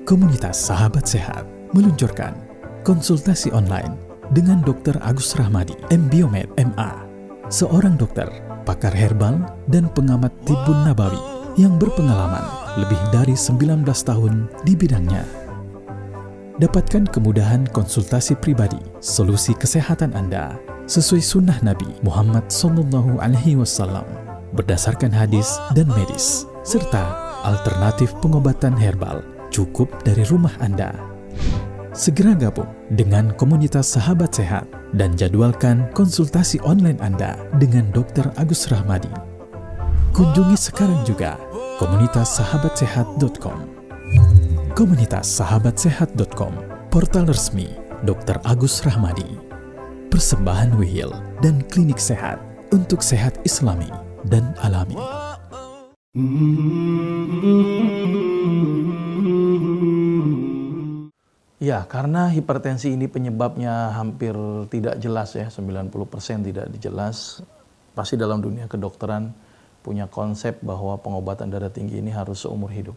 Komunitas Sahabat Sehat meluncurkan konsultasi online dengan Dr. Agus Rahmadi, MBiomed, MA, seorang dokter, pakar herbal, dan pengamat tibbun nabawi yang berpengalaman lebih dari 19 tahun di bidangnya. Dapatkan kemudahan konsultasi pribadi, solusi kesehatan Anda sesuai sunnah Nabi Muhammad SAW berdasarkan hadis dan medis, serta alternatif pengobatan herbal cukup dari rumah Anda. Segera gabung dengan komunitas Sahabat Sehat dan jadwalkan konsultasi online Anda dengan Dr. Agus Rahmadi. Kunjungi sekarang juga komunitassahabatsehat.com. Komunitassahabatsehat.com, portal resmi Dr. Agus Rahmadi. Persembahan Wihil dan klinik sehat untuk sehat Islami dan alami. Ya, karena hipertensi ini penyebabnya hampir tidak jelas ya, 90% tidak jelas. Pasti dalam dunia kedokteran punya konsep bahwa pengobatan darah tinggi ini harus seumur hidup.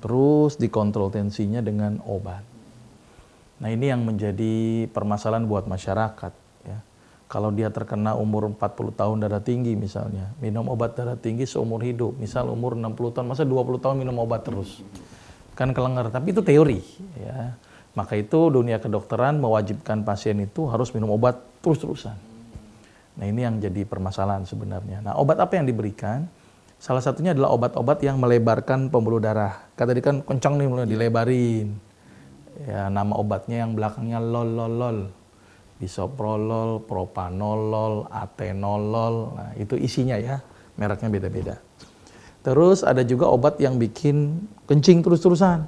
Terus dikontrol tensinya dengan obat. Nah, ini yang menjadi permasalahan buat masyarakat ya. Kalau dia terkena umur 40 tahun darah tinggi misalnya, minum obat darah tinggi seumur hidup. Misal umur 60 tahun, masa 20 tahun minum obat terus? Kan kelengar, tapi itu teori ya. Maka itu dunia kedokteran mewajibkan pasien itu harus minum obat terus-terusan. Nah, ini yang jadi permasalahan sebenarnya. Nah, obat apa yang diberikan? Salah satunya adalah obat-obat yang melebarkan pembuluh darah. Kata tadi kan kencang nih mulai dilebarin. Ya, nama obatnya yang belakangnya lol. Bisoprolol, propanolol, atenolol. Nah, itu isinya ya. Mereknya beda-beda. Terus ada juga obat yang bikin kencing terus-terusan.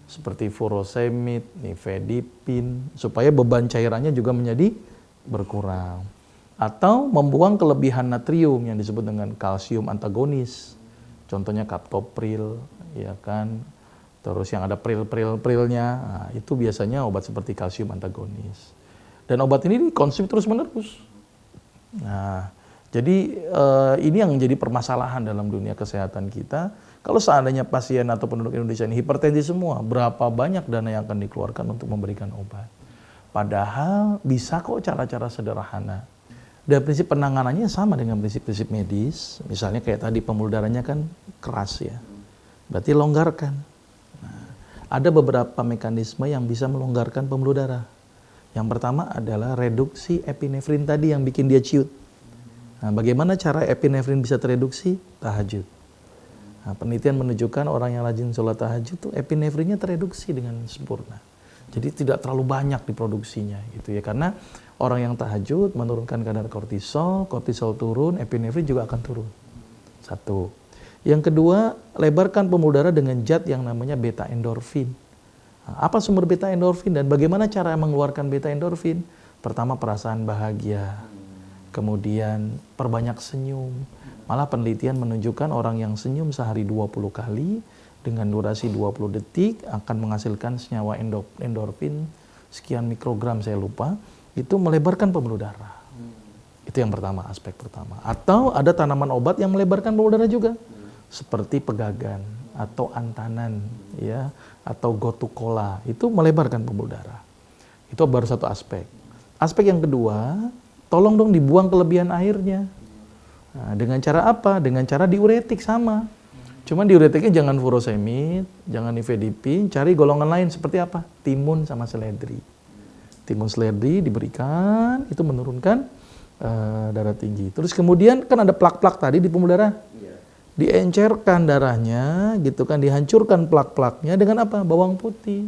Seperti furosemid, nifedipin, supaya beban cairannya juga menjadi berkurang. Atau membuang kelebihan natrium yang disebut dengan kalsium antagonis. Contohnya captopril, ya kan. Terus yang ada pril-prilnya, nah, itu biasanya obat seperti kalsium antagonis. Dan obat ini dikonsumsi terus-menerus. Nah, jadi ini yang menjadi permasalahan dalam dunia kesehatan kita. Kalau seandainya pasien atau penduduk Indonesia ini hipertensi semua, berapa banyak dana yang akan dikeluarkan untuk memberikan obat? Padahal bisa kok cara-cara sederhana. Dan prinsip penanganannya sama dengan prinsip-prinsip medis. Misalnya kayak tadi pembuluh darahnya kan keras ya, berarti longgarkan. Nah, ada beberapa mekanisme yang bisa melonggarkan pembuluh darah. Yang pertama adalah reduksi epinefrin tadi yang bikin dia ciut. Nah, bagaimana cara epinefrin bisa tereduksi? Tahajud. Nah, penelitian menunjukkan orang yang rajin sholat tahajud tuh epinefrinnya tereduksi dengan sempurna. Jadi tidak terlalu banyak diproduksinya gitu ya, karena orang yang tahajud menurunkan kadar kortisol turun, epinefrin juga akan turun. Satu. Yang kedua, lebarkan pembuluh darah dengan zat yang namanya beta endorfin. Nah, apa sumber beta endorfin dan bagaimana cara mengeluarkan beta endorfin? Pertama, perasaan bahagia. Kemudian perbanyak senyum. Malah penelitian menunjukkan orang yang senyum sehari 20 kali dengan durasi 20 detik akan menghasilkan senyawa endorfin sekian mikrogram, saya lupa, itu melebarkan pembuluh darah. Itu yang pertama, aspek pertama. Atau ada tanaman obat yang melebarkan pembuluh darah juga. Seperti pegagan atau antanan ya, atau gotukola, itu melebarkan pembuluh darah. Itu baru satu aspek. Aspek yang kedua, tolong dong dibuang kelebihan airnya. Nah, dengan cara apa? Dengan cara diuretik sama. Cuman diuretiknya jangan furosemid, jangan nifedipin, cari golongan lain seperti apa? Timun sama seledri. Timun seledri diberikan, itu menurunkan darah tinggi. Terus kemudian kan ada plak-plak tadi di pembuluh darah. Diencerkan darahnya, gitu kan, dihancurkan plak-plaknya dengan apa? Bawang putih.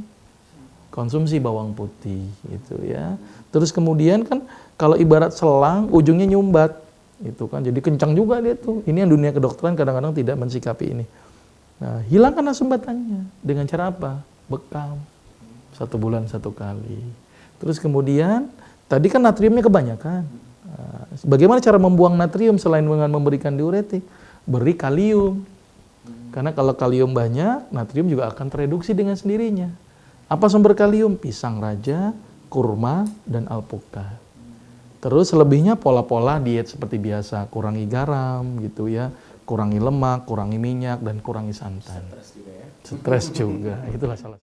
Konsumsi bawang putih gitu ya. Terus kemudian kan kalau ibarat selang ujungnya nyumbat gitu kan, jadi kencang juga dia tuh. Ini yang dunia kedokteran kadang-kadang tidak mensikapi ini. Nah, hilangkan sumbatannya dengan cara apa? Bekam 1 bulan 1 kali. Terus kemudian tadi kan natriumnya kebanyakan. Nah, bagaimana cara membuang natrium selain dengan memberikan diuretik? Beri kalium. Karena kalau kalium banyak, natrium juga akan tereduksi dengan sendirinya. Apa sumber kalium? Pisang raja, kurma, dan alpukat. Terus selebihnya pola-pola diet seperti biasa, kurangi garam gitu ya, kurangi lemak, kurangi minyak, dan kurangi santan. Stres juga, itulah salah.